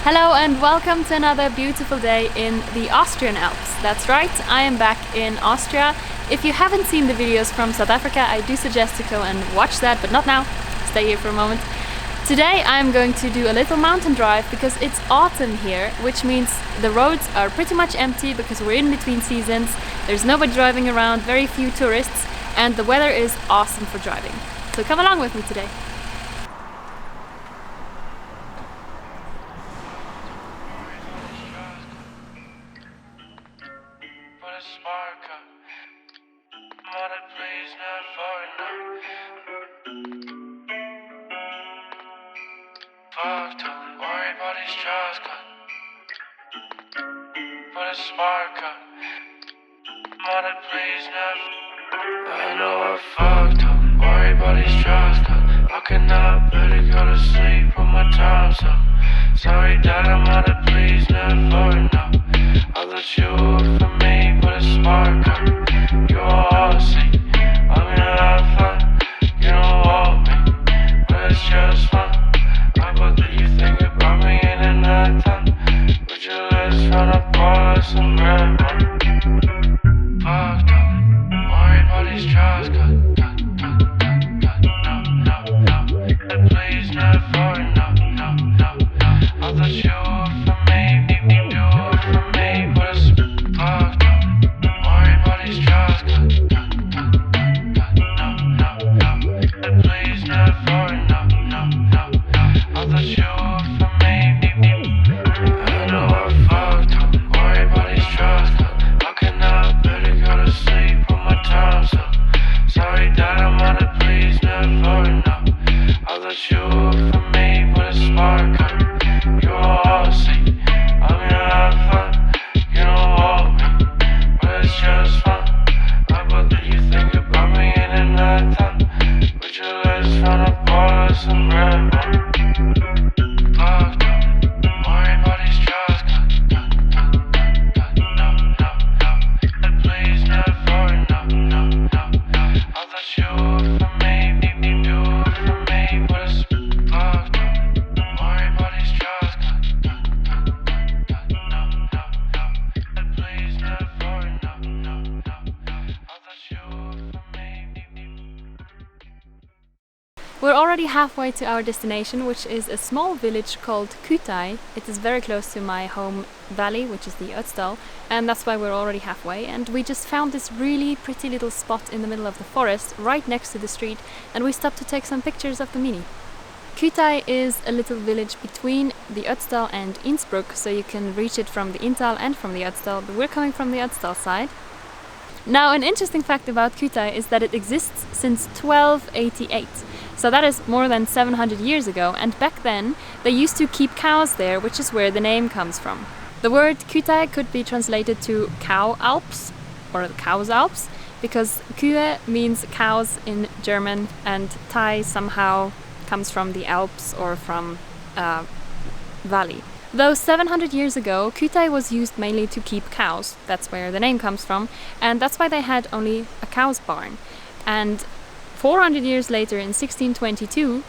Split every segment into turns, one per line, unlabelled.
Hello and welcome to another beautiful day in the Austrian Alps. That's right, I am back in Austria. If you haven't seen the videos from South Africa, I do suggest to go and watch that, but not now. Stay here for a moment. Today I'm going to do a little mountain drive because it's autumn here, which means the roads are pretty much empty because we're in between seasons. There's nobody driving around, very few tourists, and the weather is awesome for driving. So come along with me today.
Don't worry about these straws, put a spark up. Mother, please never. I know I fucked up. Worry about these straws, I cannot better go to sleep with my time's up. Sorry, Dada, mother, please never. No, I'll let you up for me, put a spark up. You all see, I'm gonna have fun. You don't want me, but it's just fun. You think about me in the night time? Would you let's run up all us some red one? Fucked up, worry about these trials, no. Please never, no. I thought you were for me, do it for me, but it's fucked up, worry about these trials, no. Please never, no. I thought you were for me. I know I fucked up. Worry about these drugs. I cannot better go to sleep with my time's up. Sorry, Dada, mother, please never. No, I thought you were for me. Put a spark up. You all see, I'm gonna have fun. You don't want me, but it's just fun. I bet that you think about me in the night time. Would you let's run up all of some red wine?
We're already halfway to our destination, which is a small village called Kühtai. It is very close to my home valley, which is the Ötztal, and that's why we're already halfway. And we just found this really pretty little spot in the middle of the forest, right next to the street, and we stopped to take some pictures of the Mini. Kühtai is a little village between the Ötztal and Innsbruck, so you can reach it from the Inntal and from the Ötztal, but we're coming from the Ötztal side. Now, an interesting fact about Kühtai is that it exists since 1288. So that is more than 700 years ago, and back then they used to keep cows there, which is where the name comes from. The word Kühtai could be translated to cow Alps or the cow's Alps, because Kühe means cows in German and Tai somehow comes from the Alps or from valley. Though 700 years ago, Kühtai was used mainly to keep cows, that's where the name comes from, and that's why they had only a cow's barn. And 400 years later, in 1622,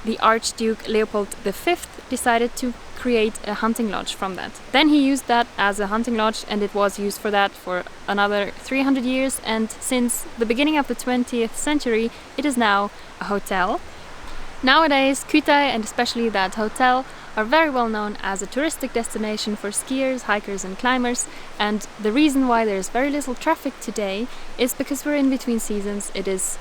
the Archduke Leopold V decided to create a hunting lodge from that. Then he used that as a hunting lodge, and it was used for that for another 300 years, and since the beginning of the 20th century, it is now a hotel. Nowadays, Kühtai, and especially that hotel, are very well known as a touristic destination for skiers, hikers and climbers, and the reason why there's very little traffic today is because we're in between seasons. It is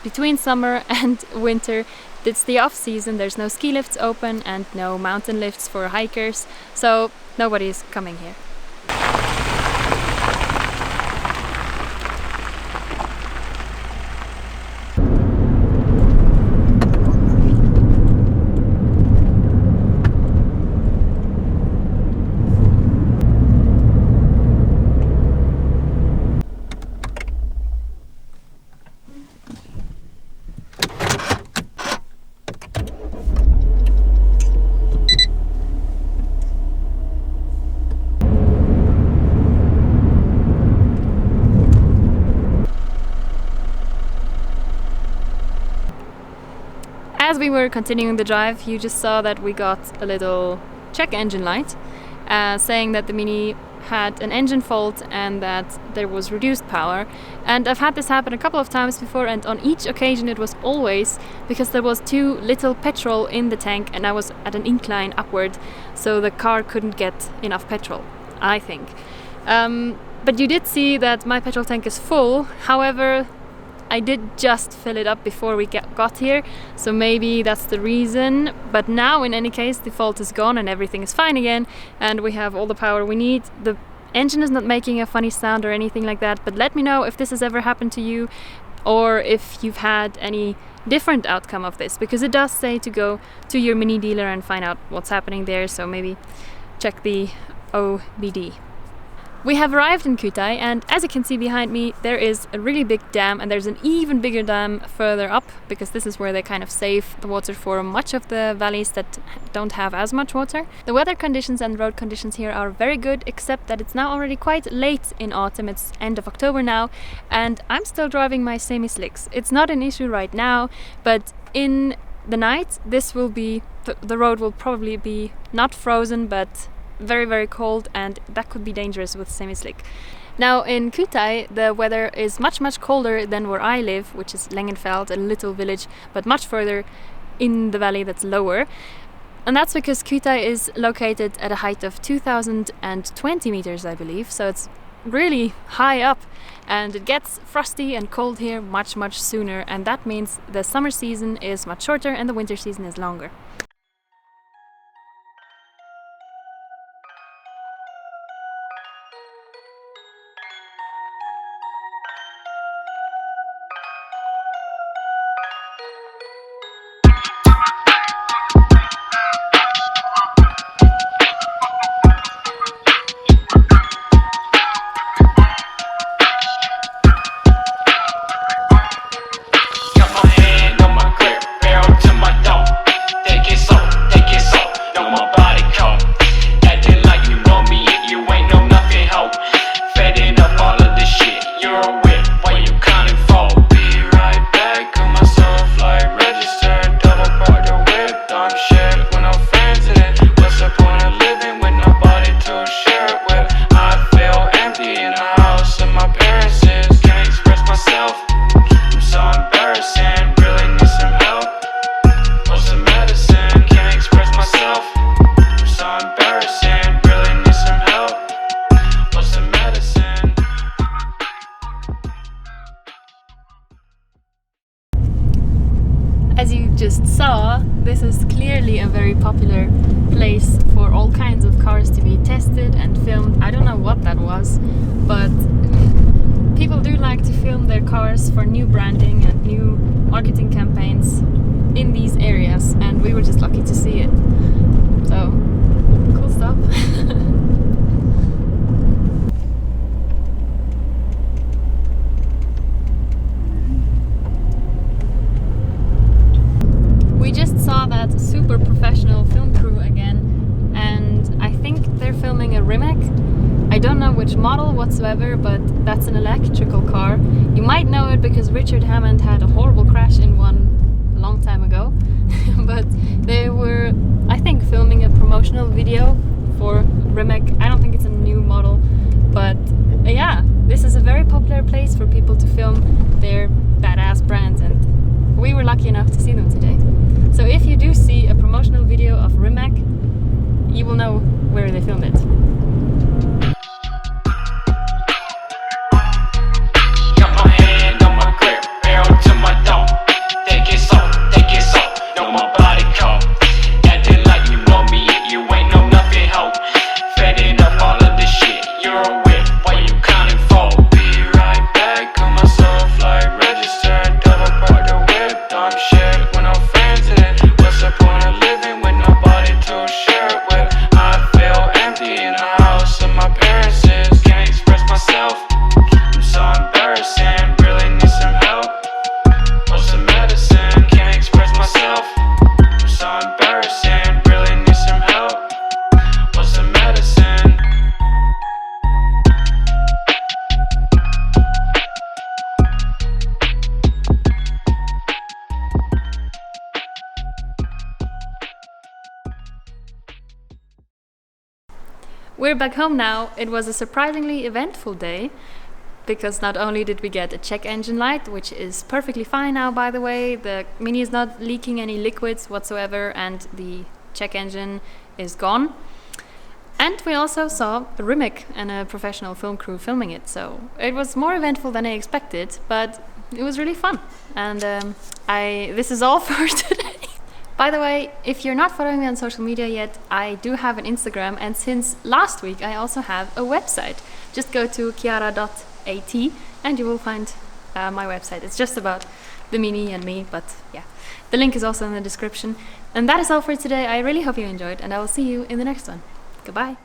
between summer and winter. It's the off season, there's no ski lifts open and no mountain lifts for hikers, so nobody's coming here. As we were continuing the drive, you just saw that we got a little check engine light, saying that the Mini had an engine fault and that there was reduced power. And I've had this happen a couple of times before, and on each occasion it was always because there was too little petrol in the tank and I was at an incline upward, so the car couldn't get enough petrol, I think. But you did see that my petrol tank is full. However, I did just fill it up before we got here, so maybe that's the reason. But now, in any case, the fault is gone and everything is fine again, and we have all the power we need. The engine is not making a funny sound or anything like that, but let me know if this has ever happened to you, or if you've had any different outcome of this, because it does say to go to your Mini dealer and find out what's happening there, so maybe check the OBD. We have arrived in Kühtai, and as you can see behind me, there is a really big dam, and there's an even bigger dam further up, because this is where they kind of save the water for much of the valleys that don't have as much water. The weather conditions and road conditions here are very good, except that it's now already quite late in autumn. It's end of October now, and I'm still driving my semi-slicks. It's not an issue right now, but in the night this will be, the road will probably be not frozen, but very, very cold, and that could be dangerous with semi-slick. Now in Kühtai the weather is much, much colder than where I live, which is Lengenfeld, a little village, but much further in the valley that's lower. And that's because Kühtai is located at a height of 2020 meters, I believe, so it's really high up, and it gets frosty and cold here much, much sooner, and that means the summer season is much shorter and the winter season is longer. As you just saw, this is clearly a very popular place for all kinds of cars to be tested and filmed. I don't know what that was, but people do like to film their cars for new branding and new marketing campaigns in these areas, and we were just lucky to see it. So, cool stuff. We just saw that super professional film crew again, and I think they're filming a Rimac. I don't know which model whatsoever, but that's an electrical car. You might know it because Richard Hammond had a horrible crash in one a long time ago. But they were, I think, filming a promotional video for Rimac. I don't think it's a new model, but yeah, this is a very popular place for people to film their badass brands, and we were lucky enough to see them today. So if you do see a promotional video of Rimac, you will know where they filmed it.
What's the point of living with nobody to share it with? I feel empty in a house
we're back home now. It was a surprisingly eventful day, because not only did we get a check engine light, which is perfectly fine now, by the way, the Mini is not leaking any liquids whatsoever, and the check engine is gone. And we also saw a Rimac and a professional film crew filming it, so it was more eventful than I expected, but it was really fun. And this is all for today. By the way, if you're not following me on social media yet, I do have an Instagram, and since last week I also have a website. Just go to kiara.at and you will find my website. It's just about the Mini and me, but yeah, the link is also in the description. And that is all for today. I really hope you enjoyed, and I will see you in the next one. Goodbye.